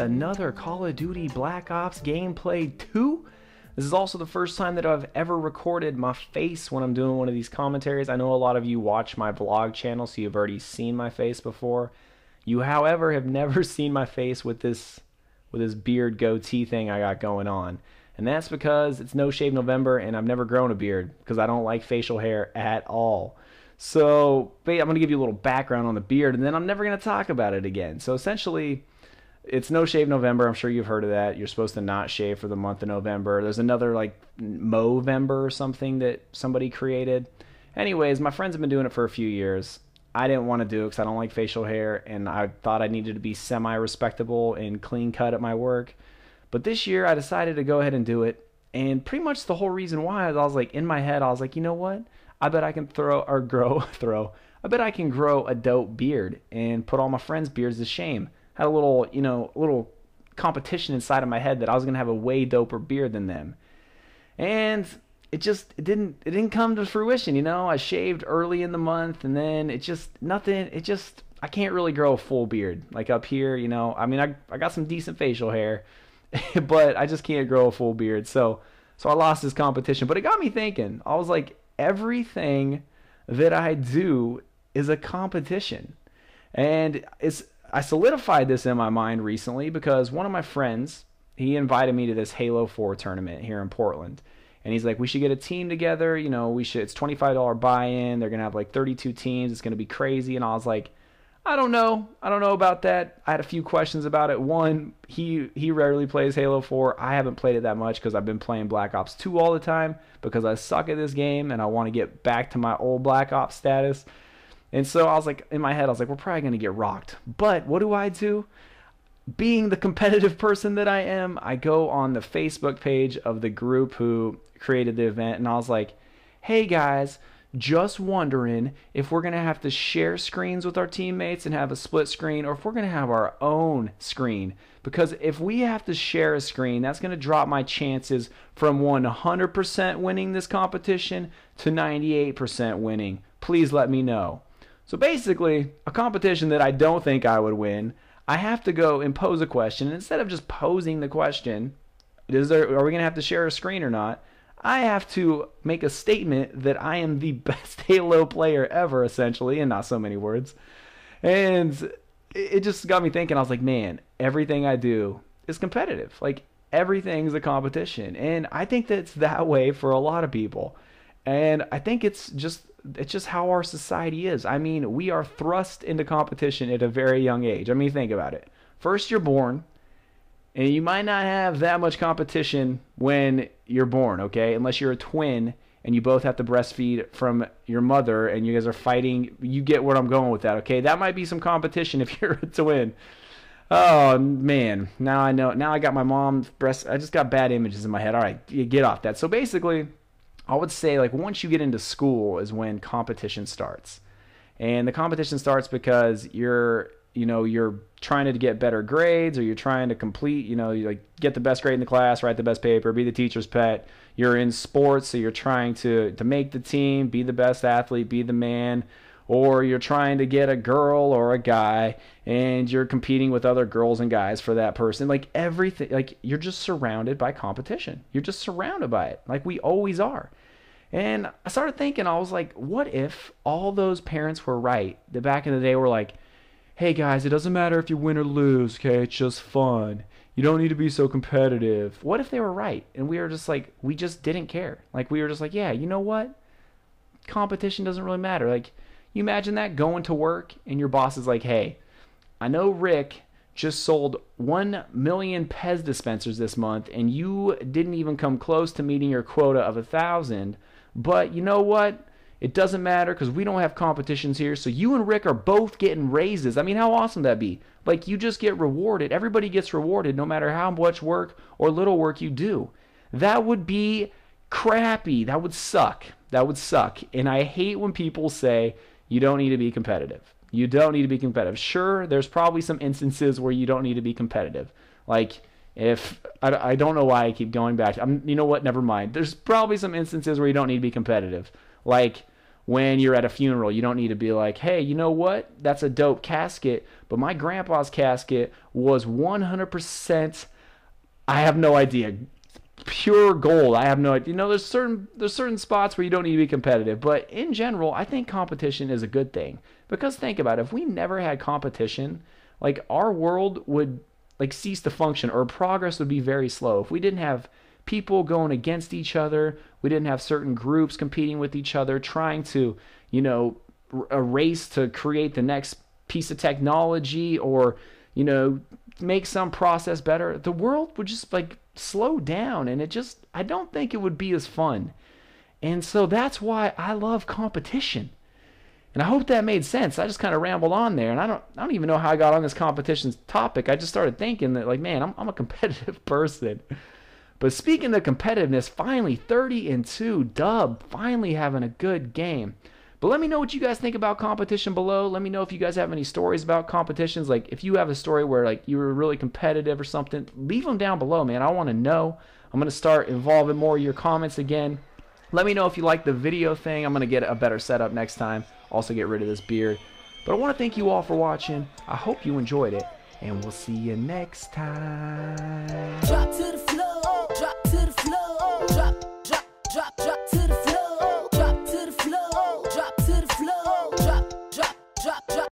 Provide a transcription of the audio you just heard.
another Call of Duty Black Ops gameplay 2. This is also the first time that I've ever recorded my face when I'm doing one of these commentaries. I know a lot of you watch my vlog channel, so you've already seen my face before. You, however, have never seen my face with this beard goatee thing I got going on. And that's because it's No Shave November and I've never grown a beard because I don't like facial hair at all. So I'm going to give you a little background on the beard and then I'm never going to talk about it again. So essentially, it's No Shave November. I'm sure you've heard of that. You're supposed to not shave for the month of November. There's another like Movember or something that somebody created. Anyways, my friends have been doing it for a few years. I didn't want to do it because I don't like facial hair and I thought I needed to be semi-respectable and clean cut at my work. But this year I decided to go ahead and do it. And pretty much the whole reason why is I was like, in my head, I was like, you know what? I bet I can I bet I can grow a dope beard and put all my friends' beards to shame. Had a little, little competition inside of my head that I was going to have a way doper beard than them. And it didn't come to fruition, I shaved early in the month and then I can't really grow a full beard. Like up here, I got some decent facial hair, but I just can't grow a full beard. So I lost this competition, but it got me thinking. I was like, everything that I do is a competition. And I solidified this in my mind recently because one of my friends, he invited me to this Halo 4 tournament here in Portland. And he's like, we should get a team together. It's $25 buy-in. They're going to have like 32 teams. It's going to be crazy. And I was like, I don't know about that. I had a few questions about it. One, he rarely plays Halo 4. I haven't played it that much because I've been playing Black Ops 2 all the time because I suck at this game and I want to get back to my old Black Ops status. And so I was like, in my head, I was like, we're probably going to get rocked. But what do? Being the competitive person that I am, I go on the Facebook page of the group who created the event and I was like, hey guys, just wondering if we're going to have to share screens with our teammates and have a split screen or if we're going to have our own screen. Because if we have to share a screen, that's going to drop my chances from 100% winning this competition to 98% winning. Please let me know. So basically, a competition that I don't think I would win, I have to go and pose a question. And instead of just posing the question, are we going to have to share a screen or not? I have to make a statement that I am the best Halo player ever, essentially, in not so many words. And it just got me thinking. I was like, man, everything I do is competitive. Like, everything's a competition. And I think that it's that way for a lot of people. And I think it's just how our society is. I mean, we are thrust into competition at a very young age. I mean, think about it. First, you're born. And you might not have that much competition when you're born, okay? Unless you're a twin and you both have to breastfeed from your mother and you guys are fighting. You get where I'm going with that, okay? That might be some competition if you're a twin. Oh, man. Now I know. Now I got my mom's breast. I just got bad images in my head. All right, you get off that. So basically, I would say like once you get into school is when competition starts. And the competition starts because you're trying to get better grades or you're trying to complete, you like get the best grade in the class, write the best paper, be the teacher's pet. You're in sports, so you're trying to make the team, be the best athlete, be the man, or you're trying to get a girl or a guy and you're competing with other girls and guys for that person. Like everything, like you're just surrounded by competition. You're just surrounded by it, like we always are. And I started thinking, I was like, what if all those parents were right? That back in the day were like, hey guys, it doesn't matter if you win or lose, okay? It's just fun. You don't need to be so competitive. What if they were right? And we were just like, we just didn't care. Like we were just like, yeah, you know what? Competition doesn't really matter. Like you imagine that going to work and your boss is like, hey, I know Rick just sold 1 million Pez dispensers this month and you didn't even come close to meeting your quota of 1,000. But you know what? It doesn't matter because we don't have competitions here. So you and Rick are both getting raises. I mean, how awesome that'd be. Like you just get rewarded. Everybody gets rewarded no matter how much work or little work you do. That would be crappy. That would suck. That would suck. And I hate when people say you don't need to be competitive. You don't need to be competitive. Sure, there's probably some instances where you don't need to be competitive. Like if I don't know why I keep going back. You know what? Never mind. There's probably some instances where you don't need to be competitive. Like when you're at a funeral. You don't need to be like, hey, you know what? That's a dope casket, but my grandpa's casket was 100%, I have no idea, pure gold. I have no idea. You know, there's certain spots where you don't need to be competitive, but in general, I think competition is a good thing. Because think about it, if we never had competition, like our world would like cease to function, or progress would be very slow. If we didn't have people going against each other, we didn't have certain groups competing with each other, trying to, you know, a race to create the next piece of technology, or, you know, make some process better, the world would just like slow down, and I don't think it would be as fun. And so that's why I love competition. And I hope that made sense. I just kind of rambled on there, and I don't even know how I got on this competition topic. I just started thinking that, like, man, I'm a competitive person. But speaking of competitiveness, finally 30-2, Dub finally having a good game. But let me know what you guys think about competition below. Let me know if you guys have any stories about competitions. Like, if you have a story where like you were really competitive or something, leave them down below, man. I want to know. I'm going to start involving more of your comments again. Let me know if you like the video thing. I'm going to get a better setup next time. Also get rid of this beard. But I want to thank you all for watching. I hope you enjoyed it, and we'll see you next time.